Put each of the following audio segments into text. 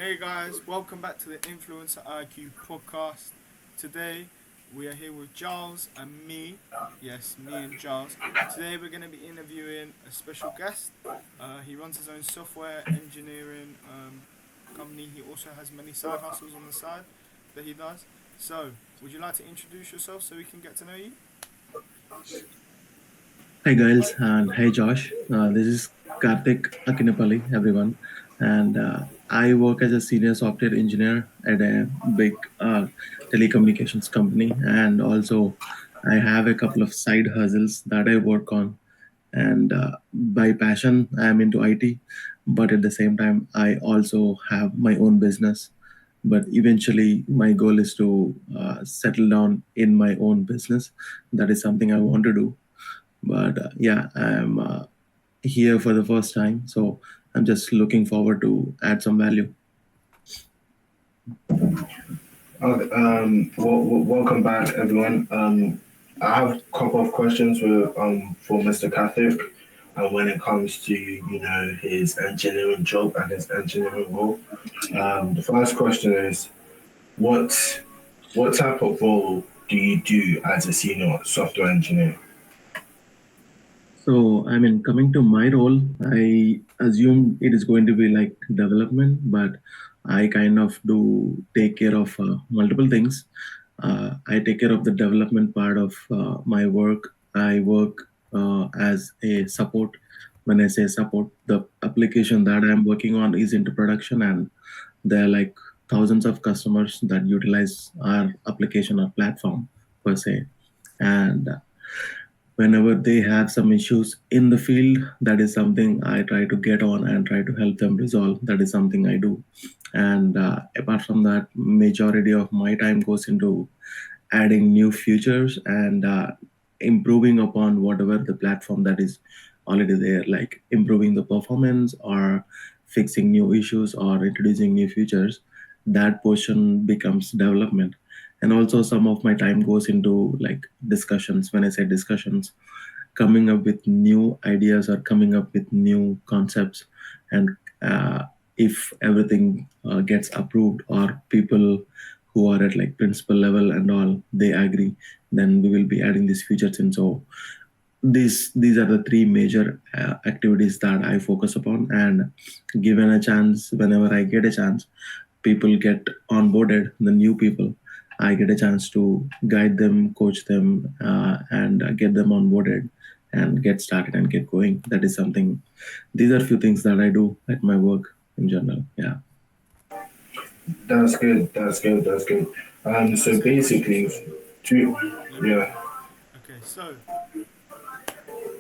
Hey guys, welcome back to the Influencer IQ podcast. Today we are here with Giles and me. Yes, me and Giles. Today we're going to be interviewing a special guest. He runs his own software engineering company. He also has many side hustles on the side that he does. So, would you like to introduce yourself so we can get to know you? Hi guys and hi Josh. This is Karthik Akinapalli, everyone, and I work as a senior software engineer at a big telecommunications company, and also I have a couple of side hustles that I work on. And by passion, I am into IT, but at the same time, I also have my own business. But eventually, my goal is to settle down in my own business. That is something I want to do, but yeah, I'm here for the first time, so I'm just looking forward to add some value. Welcome back, everyone. I have a couple of questions for Mr. Kathik, when it comes to his engineering job and his engineering role. The first question is what what type of role do you do as a senior software engineer? So, I mean, coming to my role, I assume it is going to be like development, but I kind of do take care of multiple things. I take care of the development part of my work. I work as a support. When I say support, the application that I'm working on is into production, and there are like thousands of customers that utilize our application or platform per se. And whenever they have some issues in the field, that is something I try to get on and try to help them resolve. That is something I do. And apart from that, majority of my time goes into adding new features and improving upon whatever the platform that is already there, like improving the performance or fixing new issues or introducing new features. That portion becomes development. And also some of my time goes into like discussions. When I say discussions, coming up with new ideas or coming up with new concepts. And if everything gets approved, or people who are at like principal level and all they agree, then we will be adding these features in. So these are the three major activities that I focus upon. And given a chance, whenever I get a chance, people get onboarded, the new people, I get a chance to guide them, coach them, and get them onboarded and get started and get going. That is something. These are few things that I do at my work in general. Yeah. That's good. That's good. That's good. Can I So say something? basically, Sorry. to Let me. yeah. Okay, so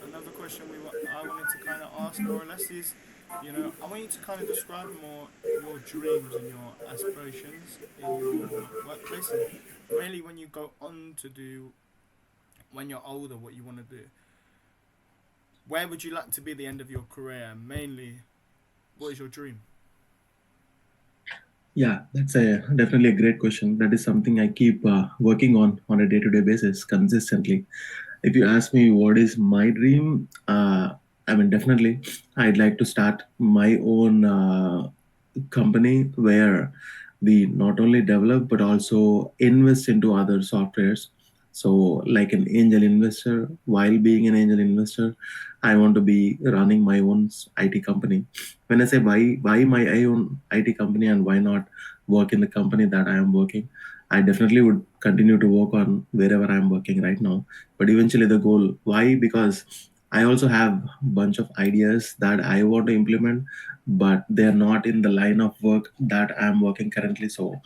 another question I wanted to kind of ask more or less is, I want you to kind of describe more your dreams and your aspirations in your workplace, and really when you go on to do when you're older, what you want to do. Where would you like to be at the end of your career? Mainly, what is your dream? Yeah, that's a definitely a great question. That is something I keep working on a day-to-day basis consistently. If you ask me what is my dream, I mean definitely I'd like to start my own company where we not only develop but also invest into other softwares. So, like an angel investor, while being an angel investor, I want to be running my own IT company. When I say why my own IT company and why not work in the company that I am working, I definitely would continue to work on wherever I'm working right now. But eventually, the goal, why? Because I also have a bunch of ideas that I want to implement, but they're not in the line of work that I'm working currently. So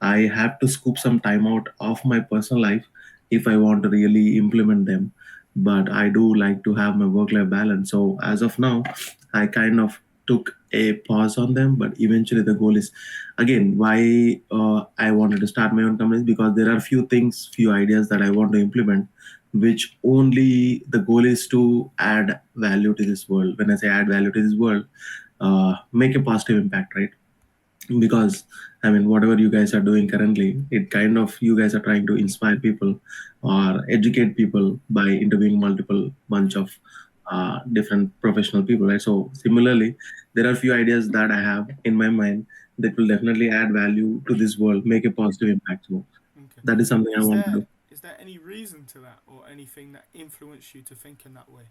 I have to scoop some time out of my personal life if I want to really implement them. But I do like to have my work life balance. So as of now, I kind of took a pause on them, but eventually the goal is again why I wanted to start my own company, because there are few things, few ideas that I want to implement, which only the goal is to add value to this world. When I say add value to this world, make a positive impact, right? Because I mean whatever you guys are doing currently, it kind of you guys are trying to inspire people or educate people by interviewing multiple bunch of different professional people, right? So similarly, there are few ideas that I have in my mind that will definitely add value to this world, make a positive impact. So Okay. that is something I Is want to there do. is there any reason to that, or anything that influenced you to think in that way?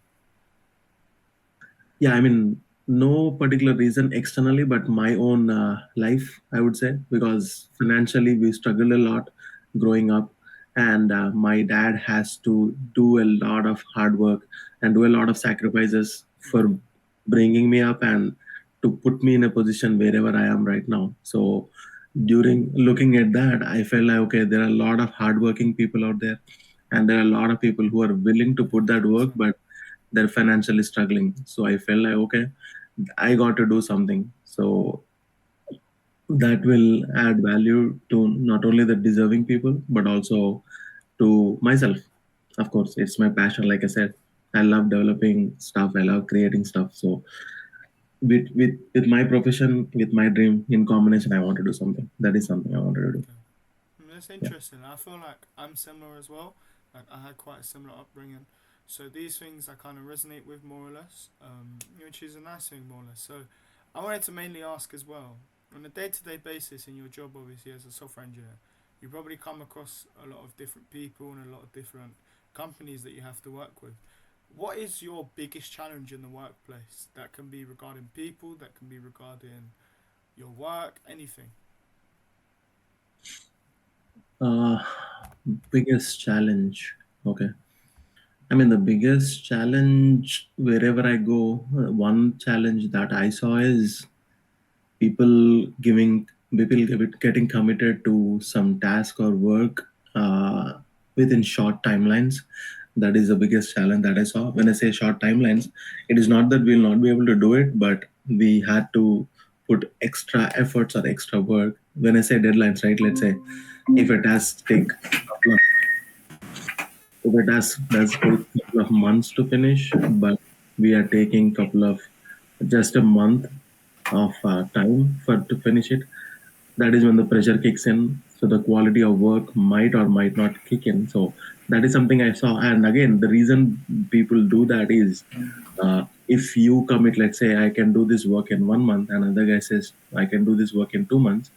Yeah, I mean, no particular reason externally, but my own life, I would say, because financially we struggled a lot growing up, and my dad has to do a lot of hard work and do a lot of sacrifices for Okay. bringing me up and to put me in a position wherever I am right now. So during looking at that, I felt like, okay, there are a lot of hardworking people out there, and there are a lot of people who are willing to put that work, 100%. but they're financially struggling. So I felt like, okay, I got to do something. So that will add value to not only the deserving people, but also to myself. Of course, it's my passion. Like I said, I love developing stuff. I love creating stuff. So with my profession, with my dream in combination, I want to do something. That is something I wanted to do. Okay. That's Yeah. interesting. I feel like I'm similar as well. Like I had quite a similar upbringing, so these things I kind of resonate with more or less, which is a nice thing more or less. So I wanted to mainly ask as well, on a day-to-day basis in your job, obviously as a software engineer, you probably come across a lot of different people and a lot of different companies that you have to work with. What is your biggest challenge in the workplace? That can be regarding people, that can be regarding your work, anything. Uh, Biggest challenge. Okay. I mean, the biggest challenge wherever I go, one challenge that I saw is people giving getting committed to some task or work within short timelines. That is the biggest challenge that I saw. When I say short timelines, it is not that we'll not be able to do it, but we had to put extra efforts or extra work. When I say deadlines, right? Let's say if a task take couple of if a task does take couple of months to finish, but we are taking couple of just a month of time for to finish it. That is when the pressure kicks in. So the quality of work might or might not kick in. So that is something I saw. And again, the reason people do that is if you commit, let's say, I can do this work in 1 month, and another guy says, I can do this work in 2 months,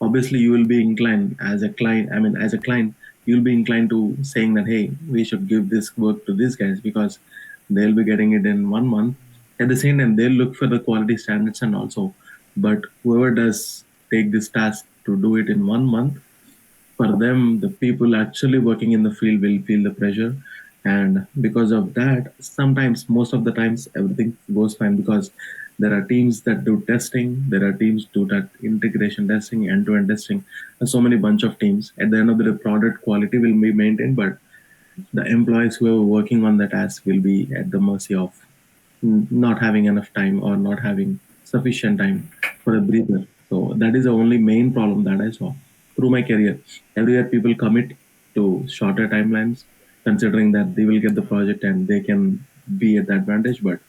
obviously you will be inclined as a client. I mean, as a client, you'll be inclined to saying that, hey, we should give this work to these guys because they'll be getting it in 1 month. At the same time, they'll look for the quality standards and also, but whoever does take this task to do it in 1 month, for them, the people actually working in the field will feel the pressure. And because of that, sometimes, most of the times, everything goes fine because there are teams that do testing, there are teams do that integration testing, end-to-end testing, and so many bunch of teams. At the end of the day, product quality will be maintained, but the employees who are working on the task will be at the mercy of not having enough time or not having sufficient time for a breather. So that is the only main problem that I saw through my career. Everywhere people commit to shorter timelines, considering that they will get the Yeah. project and they can be at the advantage, but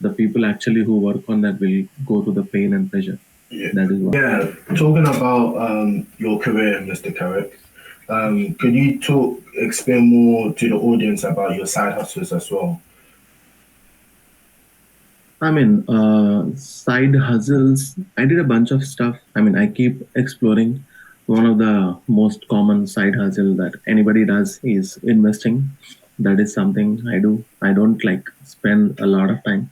the people actually who work on that will go through the pain and pressure. Yeah. That is what. Yeah. Talking about your career, Mr. Carrick, could you explain more to the audience about your side hustles as well? I mean, side hustles. I did a bunch of stuff. I mean, I keep exploring. One of the most common side hustle that anybody does is investing. That is something I do. I don't like spend a lot of time.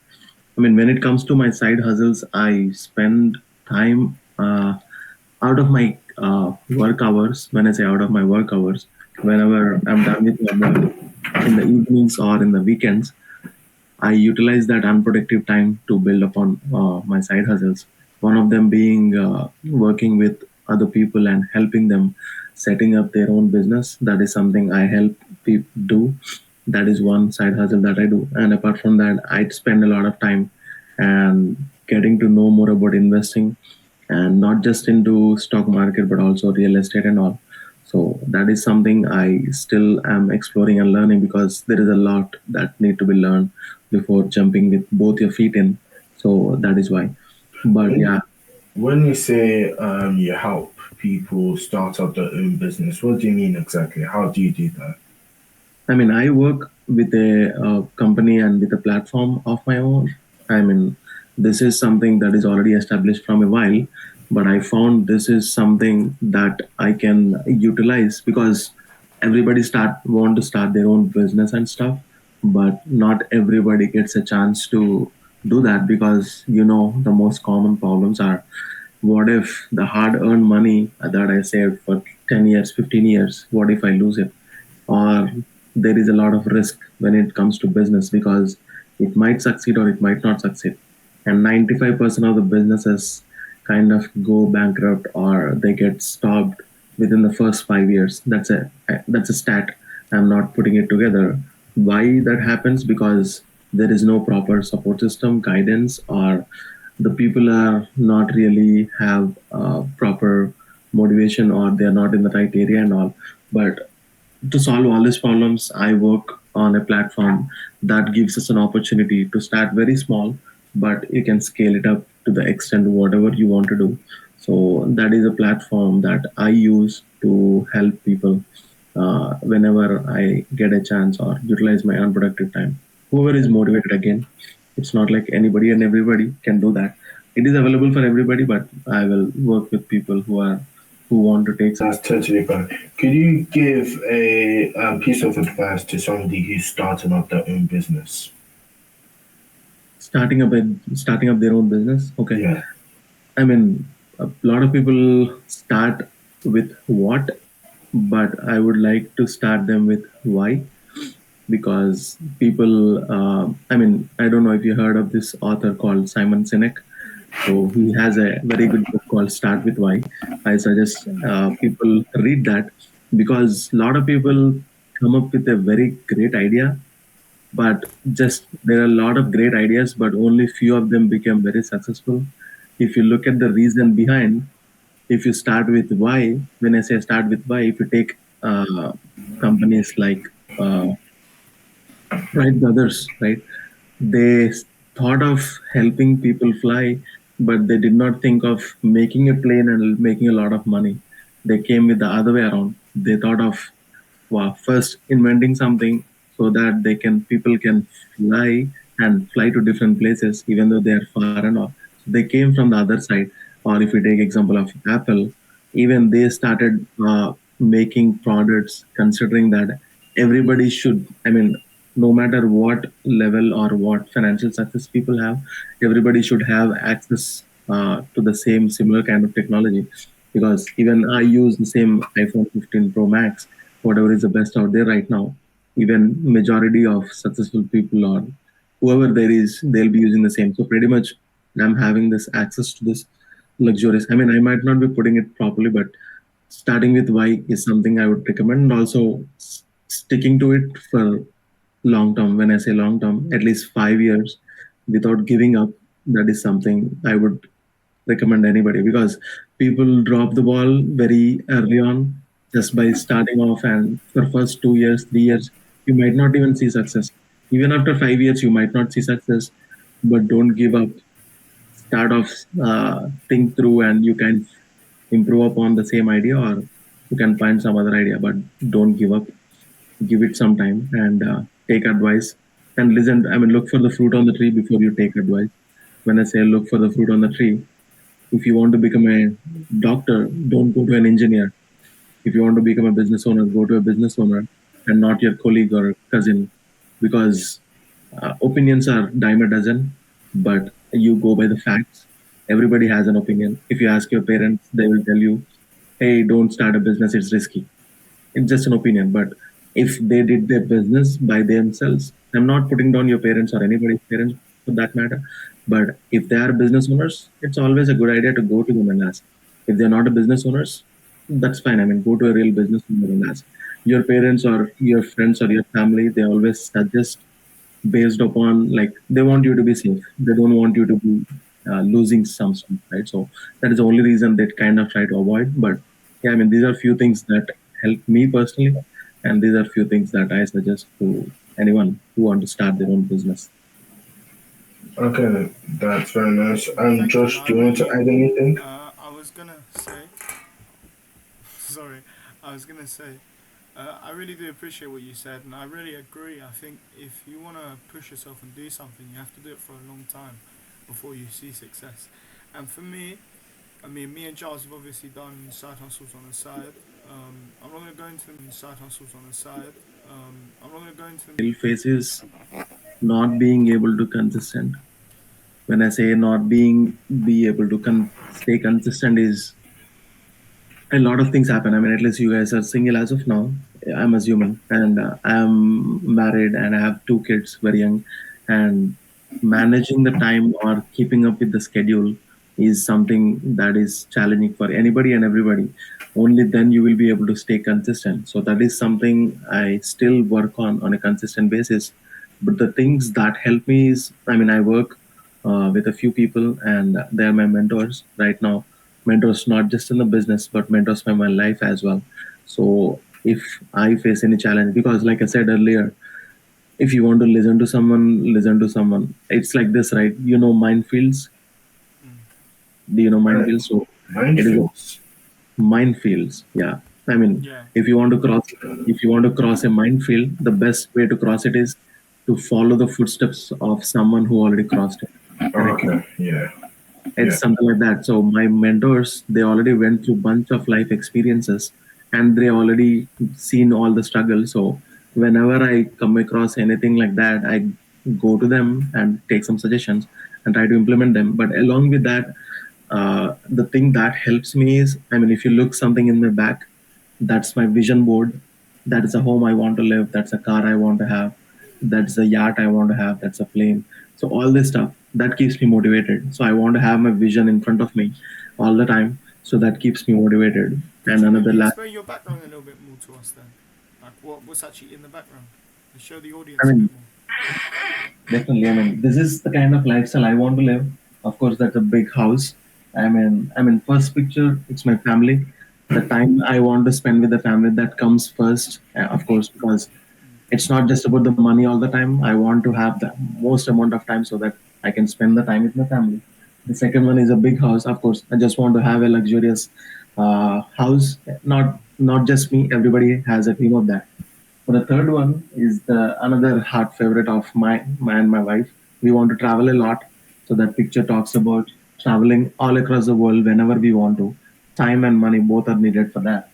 I mean, when it comes to my side hustles, I spend time out of my work hours. When I say out of my work hours, whenever I'm done with my work in the evenings or in the weekends, I utilize that unproductive time to build upon my side hustles. One of them being working with other people and helping them setting up their own business. That is something I help people do. That is one side hustle that I do. And apart from that, I spend a lot of time and getting to know more about investing and not just into stock market but also real estate and all. So that is something I still am exploring and learning because there is a lot that need to be learned before jumping with both your feet in. So that is why. But When yeah, when you say you help people start up their own business, what do you mean exactly? How do you do that? I mean, I work with a company and with a platform of my own. I mean, this is something that is already established from a while. but I found this is something that I can utilize because everybody start want to start their own business and stuff, but not everybody gets a chance to do that because the most common problems are, what if the hard earned money that I saved for 10 years, 15 years, what if I lose it? Or there is a lot of risk when it comes to business because it might succeed or it might not succeed. And 95% of the businesses kind of go bankrupt or they get stopped within the first 5 years. That's a stat. I'm not putting it together. Why that happens? Because there is no proper support system, guidance, or the people are not really have proper motivation or they are not in the right area and all. But to solve all these problems, I work on a platform that gives us an opportunity to start very small, but you can scale it up to the extent whatever you want to do. So that is a platform that I use to help people whenever I get a chance or utilize my unproductive time. Whoever is motivated again, it's not like anybody and everybody can do that. It is available for everybody, but I will work with people who want to take some. That's totally fine. Could you give a piece of advice to somebody who's starting up their own business? Starting up their own business. Okay, Yeah. I mean, a lot of people start with what, but I would like to start them with why, because people. I mean, I don't know if you heard of this author called Simon Sinek. So he has a very good book called Start with Why. I suggest people read that because a lot of people come up with a very great idea, but just there are a lot of great ideas, but only few of them became very successful. If you look at the reason behind, if you start with why, when I say start with why, if you take companies like uh, Wright Brothers, right? They thought of helping people fly, but they did not think of making a plane and making a lot of money. They came with the other way around. They thought of, wow, first inventing something so that people can fly and fly to different places, even though they are far and all. So they came from the other side. Or if we take example of Apple, even they started making products considering that everybody should. I mean, no matter what level or what financial success people have, everybody should have access to the same similar kind of technology. Because even I use the same iPhone 15 Pro Max, whatever is the best out there right now. Even majority of successful people or whoever there is, they'll be using the same. So pretty much, I'm having this access to this luxurious. I mean, I might not be putting it properly, but starting with why is something I would recommend, and also sticking to it for long term. When I say long term, at least 5 years without giving up. That is something I would recommend anybody because people drop the ball very early on just by starting off, and for first 2 years, 3 years, you might not even see success. Even after 5 years, you might not see success, but don't give up. Start off, think through, and you can improve upon the same idea, or you can find some other idea. But don't give up. Give it some time and take advice and listen. I mean, look for the fruit on the tree before you take advice. When I say look for the fruit on the tree, if you want to become a doctor, don't go to an engineer. If you want to become a business owner, go to a business owner and not your colleague or cousin, because opinions are dime a dozen, but you go by the facts. Everybody has an opinion. If you ask your parents, they will tell you, hey, don't start a business, it's risky. It's just an opinion. But if they did their business by themselves, I'm not putting down your parents or anybody's parents for that matter. But if they are business owners, it's always a good idea to go to them and ask. If they're not a business owners, that's fine. I mean, go to a real business owner and ask. Your parents or your friends or your family, they always suggest based upon like they want you to be safe. They don't want you to be losing some stuff, right? So that is the only reason they kind of try to avoid. But yeah, I mean, these are few things that help me personally, and these are few things that I suggest to anyone who want to start their own business. Okay, that's very nice. Thank you. Josh, I do you want to really, add anything? I was gonna say, sorry, I was gonna say, I really do appreciate what you said, and I really agree. I think if you want to push yourself and do something, you have to do it for a long time before you see success. And for me, I mean, me and Giles have obviously done side hustles on the side. I'm not going to go into them side hustles on the side. I'm not going to go into them. Faces not being able to consistent. When I say not being be able to stay consistent is a lot of things happen. I mean, at least you guys are single as of now. I'm assuming, and I'm married and I have two kids, very young, and managing the time or keeping up with the schedule is something that is challenging for anybody and everybody. Only then you will be able to stay consistent. So that is something I still work on a consistent basis. But the things that help me is, I mean, I work with a few people, and they are my mentors right now. Mentors not just in the business, but mentors for my life as well. So if I face any challenge, because like I said earlier, if you want to listen to someone, listen to someone. It's like this, right? You know minefields. Mm, Do you know Right. minefields? So it is Minefields. minefields. Yeah. I mean, yeah. if you want to cross a minefield, the best way to cross it is to follow the footsteps of someone who already crossed it. Correct? Okay. Yeah. Yeah. It's something like that. So my mentors, they already went through bunch of life experiences, and they already seen all the struggles. So whenever I come across anything like that, I go to them and take some suggestions and try to implement them. But along with that, the thing that helps me is, I mean, if you look something in my back, that's my vision board. That is a home I want to live. That's a car I want to have. That's a yacht I want to have. That's a plane. So all this stuff that keeps me motivated. So I want to have my vision in front of me all the time. So that keeps me motivated. Could And you another maybe last, explain your background a little bit more to us then? Like, what's actually in the background? And show the I audience a bit mean, more. definitely. I mean, this is the kind of lifestyle I want to live. Of course, that's a big house. First picture, it's my family. The time I want to spend with the family, that comes first, of course, because it's not just about the money all the time. I want to have the most amount of time so that I can spend the time with my family. The second one is a big house. Of course, I just want to have a luxurious house. Not just me. Everybody has a dream of that. For the third one is the another heart favorite of my and my wife. We want to travel a lot. So that picture talks about traveling all across the world whenever we want to. Time and money both are needed for that.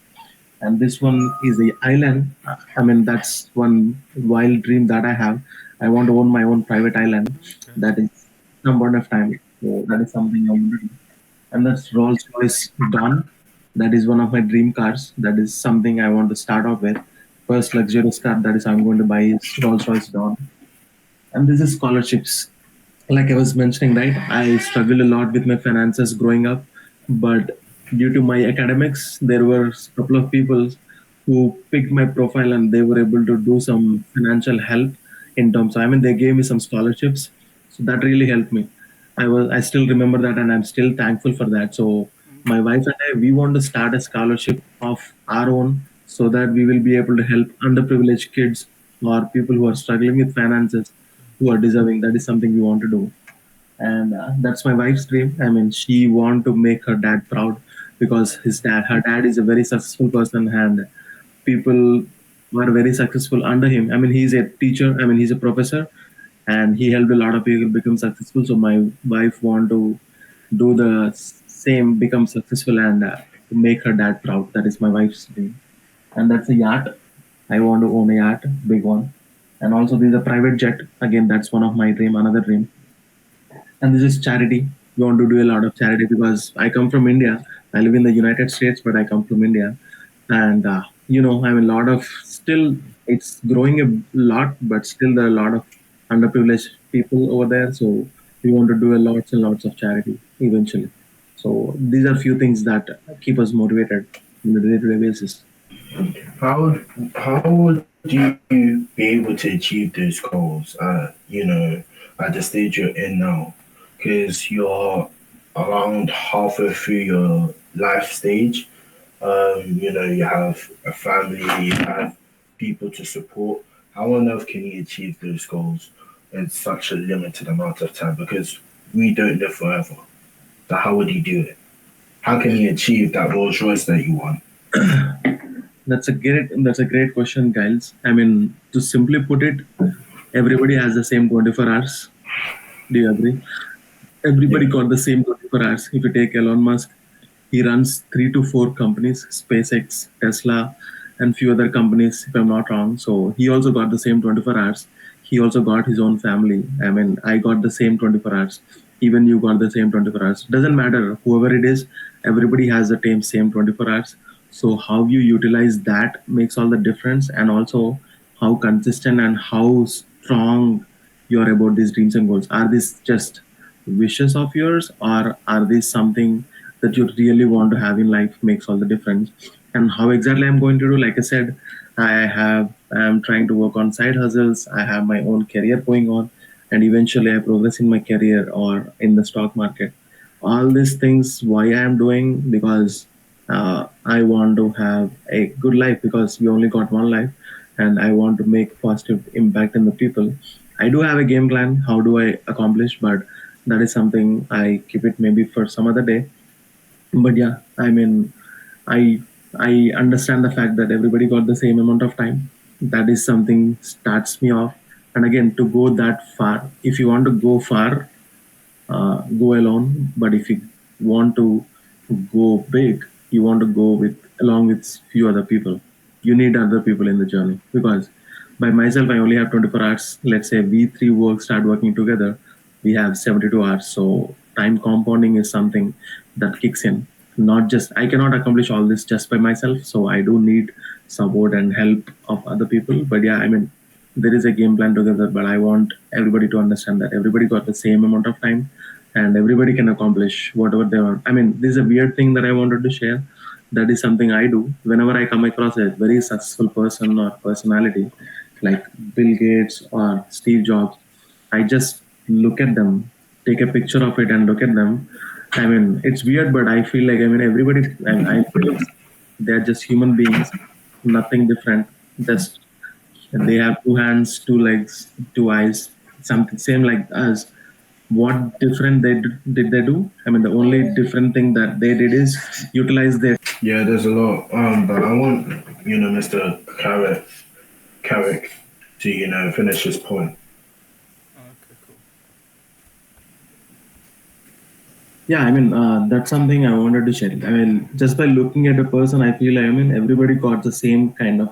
And this one is the island. I mean, that's one wild dream that I have. I want to own my own private island. Okay. That is some point of time. So that is something I want to do. And that's Rolls Royce Dawn. That is one of my dream cars. That is something I want to start off with. First luxurious car that is I'm going to buy is Rolls Royce Dawn. And this is scholarships. Like I was mentioning, right? I struggled a lot with my finances growing up, but due to my academics, there were a couple of people who picked my profile and they were able to do some financial help in terms. I mean, they gave me some scholarships, so that really helped me. I still remember that, and I'm still thankful for that. So my Okay. wife and I, we want to start a scholarship of our own so that we will be able to help underprivileged kids or people who are struggling with finances who are deserving. That is something we want to do, and that's my wife's dream. I mean, she want to make her dad proud because her dad is a very successful person, and people were very successful under him. I mean, he's a teacher. I mean, he's a professor, and he helped a lot of people become successful. So my wife want to do the same, become successful, and make her dad proud. That is my wife's dream, and that's a yacht. I want to own a yacht, big one, and also there's a private jet. Again, that's one of my dream, another dream. And this is charity. We want to do a lot of charity because I come from India. I live in the United States, but I come from India, and I'm a lot of still. It's growing a lot, but still there are a lot of underprivileged people over there. So we want to do a lots and lots of charity eventually. So these are few things that keep us motivated on a day-to-day basis. How how would you be able to achieve those goals at the stage you're in now? Because you're around halfway through your life stage. You have a family, you have people to support. How on earth can you achieve those goals in such a limited amount of time? Because we don't live forever. So how would you do it? How can you achieve that Rolls Royce that you want? That's a great question, Giles. I mean, to simply put it, everybody has the same 24 hours. Do you agree? Everybody Yeah. got the same 24 hours. If you take Elon Musk, He runs 3 to 4 companies: SpaceX, Tesla, and few other companies, if I'm not wrong. So he also got the same 24 hours. He also got his own family. I mean, I got the same 24 hours. Even you got the same 24 hours. Doesn't matter whoever it is. Everybody has the same 24 hours. So how you utilize that makes all the difference, and also how consistent and how strong you are about these dreams and goals. Are these just wishes of yours, or are these something that you really want to have in life? Makes all the difference. And how exactly I'm going to do, like I said, I'm trying to work on side hustles. I have my own career going on, and eventually I progress in my career or in the stock market. All these things why I am doing, because I want to have a good life, because we only got one life, and I want to make positive impact in the people. I do have a game plan. How do I accomplish? But that is something I keep it maybe for some other day. But yeah, I mean, I understand the fact that everybody got the same amount of time. That is something starts me off. And again, to go that far, if you want to go far, go alone. But if you want to go big, you want to go with along with few other people. You need other people in the journey, because by myself I only have 24 hours. Let's say we three work start working together, we have 72 hours. So time compounding is something that kicks in. Not just I cannot accomplish all this just by myself, so I do need support and help of other people. But yeah, I mean, there is a game plan together, but I want everybody to understand that everybody got the same amount of time, and everybody can accomplish whatever they want. I mean, this is a weird thing that I wanted to share. That is something I do whenever I come across a very successful person or personality like Bill Gates or Steve Jobs. I just look at them, take a picture of it, and look at them. I mean, it's weird, but I feel like, I mean, everybody, and I feel they're just human beings, nothing different. Just they have 2 hands, 2 legs, 2 eyes, something same like us. What different did they do? I mean, the only different thing that they did is utilize their. Yeah, there's a lot. But I want, Mr. Carrick to, finish his point. Okay, cool. Yeah, I mean, that's something I wanted to share. I mean, just by looking at a person, I feel, I mean, everybody got the same kind of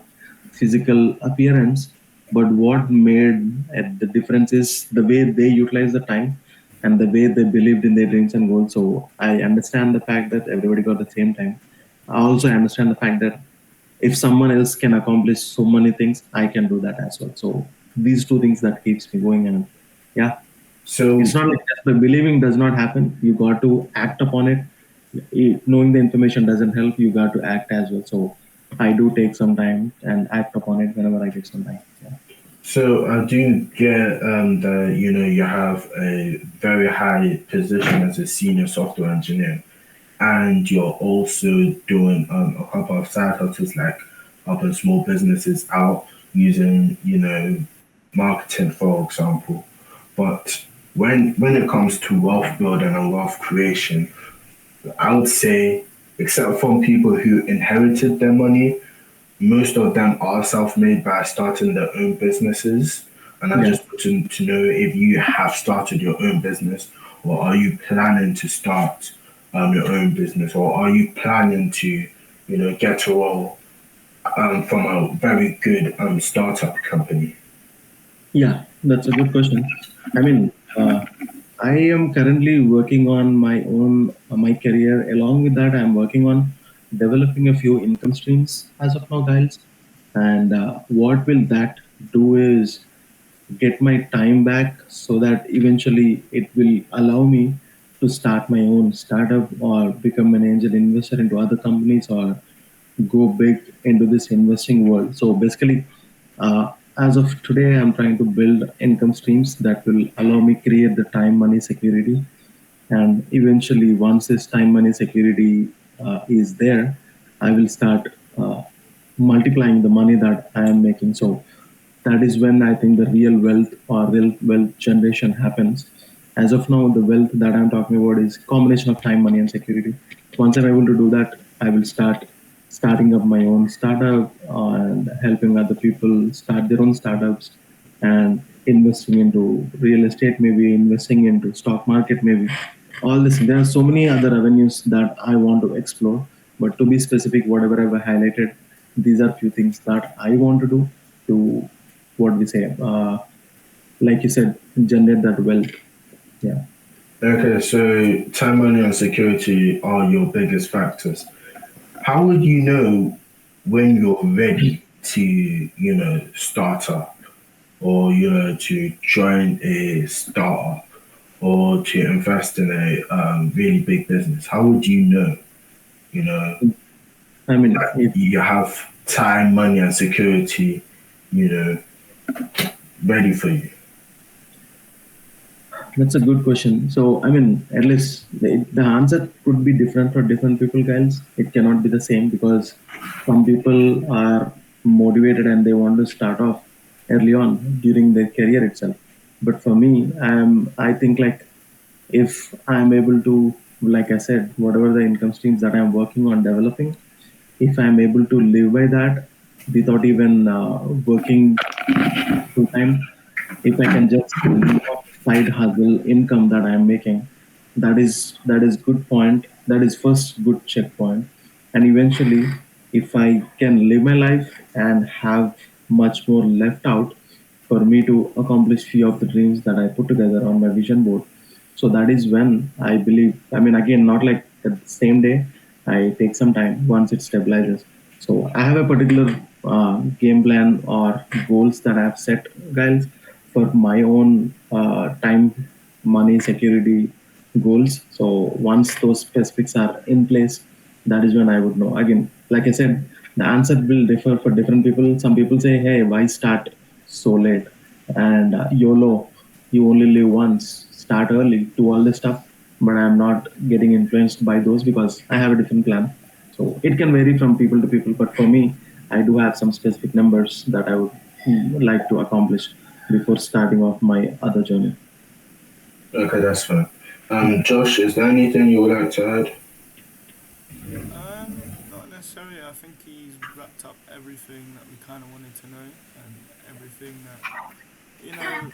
physical appearance, but what made the difference is the way they utilize the time and the way they believed in their dreams and goals. So I understand the fact that everybody got the same time. I also understand the fact that if someone else can accomplish so many things, I can do that as well. So these 2 things that keeps me going, and yeah, So it's not like just by believing does not happen. You got to act upon it. Knowing the information doesn't help. You got to act as well. So I do take some time and act upon it whenever I get some time. Yeah. So I do get that you have a very high position as a senior software engineer, and you're also doing a couple of side hustles like helping small businesses out using marketing, for example. But when it comes to wealth building and wealth creation, I would say, except from people who inherited their money, most of them are self-made by starting their own businesses. And I Yeah. just want to know if you have started your own business, or are you planning to start your own business, or are you planning to, get a role from a very good startup company? Yeah, that's a good question. I mean, I am currently working on my own my career. Along with that, I'm working on developing a few income streams as of now, guys. And what will that do is get my time back, so that eventually it will allow me to start my own startup or become an angel investor into other companies, or go big into this investing world. So basically, as of today, I'm trying to build income streams that will allow me create the time money security, and eventually, once this time money security is there, I will start multiplying the money that I am making. So that is when I think the real wealth or real wealth generation happens. As of now, the wealth that I'm talking about is combination of time, money, and security. Once I'm able to do that, I will start starting up my own startup and helping other people start their own startups, and investing into real estate, maybe investing into stock market, maybe. all this. There are so many other avenues that I want to explore. But to be specific, whatever I've highlighted, these are few things that I want to do to what we say, like you said, generate that wealth. Yeah. Okay, so time, money, and security are your biggest factors. How would you know when you're ready to, start up or, to join a startup or to invest in a really big business? How would you know, you know, I mean, that you have time, money, and security, you know, ready for you? that's a good question. So, I mean, at least the answer could be different for different people, guys. It cannot be the same because some people are motivated and they want to start off early on during their career itself. But for me, I think like if I'm able to, like I said, whatever the income streams that I'm working on developing, if I'm able to live by that without even working full time, if I can just live off side hustle income that I'm making, that is good point. That is first good checkpoint, and eventually, if I can live my life and have much more left out for me to accomplish few of the dreams that I put together on my vision board. So that is when I believe. I mean, again, not like the same day. I take some time once it stabilizes. So I have a particular game plan or goals that I have set, guys, for my own time, money, security goals. So once those specifics are in place, that is when I would know. Again, like I said, the answer will differ for different people. Some people say, "Hey, why start so late?" And YOLO, you only live once. Start early. Do all this stuff. But I'm not getting influenced by those because I have a different plan. So it can vary from people to people. But for me, I do have some specific numbers that I would like to accomplish before starting off my other journey. Okay, that's fine. Yeah. Josh, is there anything you would like to add? Not necessarily. I think he's wrapped up everything that we kind of wanted to know and everything that you know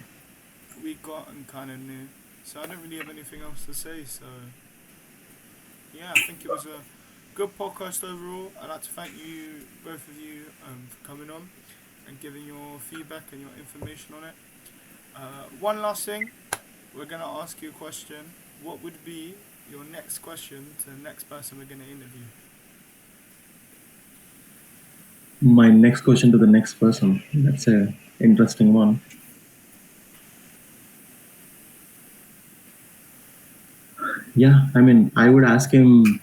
we got and kind of knew. So I don't really have anything else to say. So yeah, I think it was a good podcast overall. I'd like to thank you, both of you, for coming on and giving your feedback and your information on it. One last thing, we're gonna ask you a question. What would be your next question to the next person we're gonna interview? My next question to the next person. That's a interesting one. Yeah, I mean, I would ask him.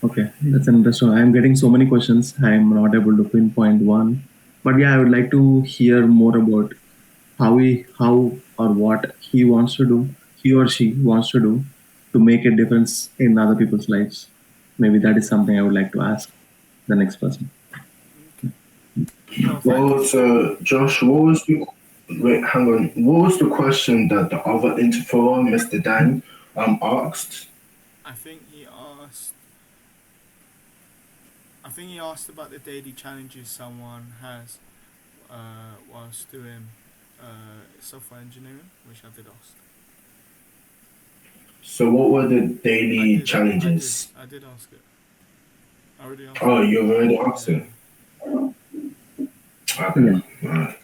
Okay, that's interesting. I'm getting so many questions. I'm not able to pinpoint one, but yeah, I would like to hear more about how or what he wants to do, he or she wants to do to make a difference in other people's lives. Maybe that is something I would like to ask the next person. Okay. Well, What thank you was, so. Josh, what was the, wait, hang on, what was the question that the other interviewer, Mr. Dan, asked? I think he asked. I think he asked about the daily challenges someone has whilst doing software engineering, which I did ask. So what were the I daily did. I did. challenges? I did ask it. I already asked Oh, it. you already asked Yeah. it. Okay, Yeah. alright,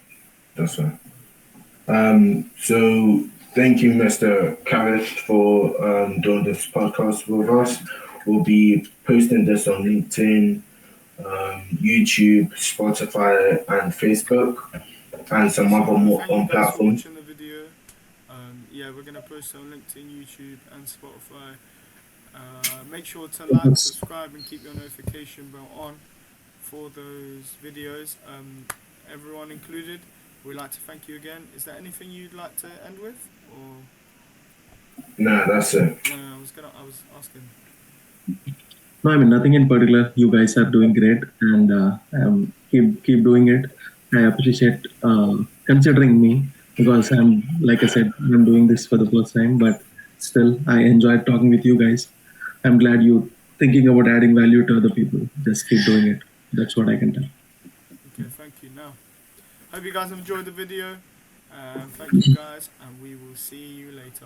that's fine. So thank you, Mr. Khaled, for doing this podcast with us. We'll be posting this on LinkedIn, YouTube, Spotify, and Facebook, and some other So more thank you on guys for platforms. watching the video. Yeah, we're gonna post it on LinkedIn, YouTube, and Spotify. Make sure to like, That's subscribe, and keep your notification bell on for those videos. Everyone included. We'd like to thank you again. Is there anything you'd like to end with, or Nah, that's it. no? I was asking. No, I mean nothing in particular. You guys are doing great, and keep doing it. I appreciate considering me because I'm like I said, I'm doing this for the first time, but still I enjoyed talking with you guys. I'm glad you thinking about adding value to other people. Just keep doing it. That's what I can tell. Okay, thank you. Now. Hope you guys have enjoyed the video. Thank you guys, and we will see you later.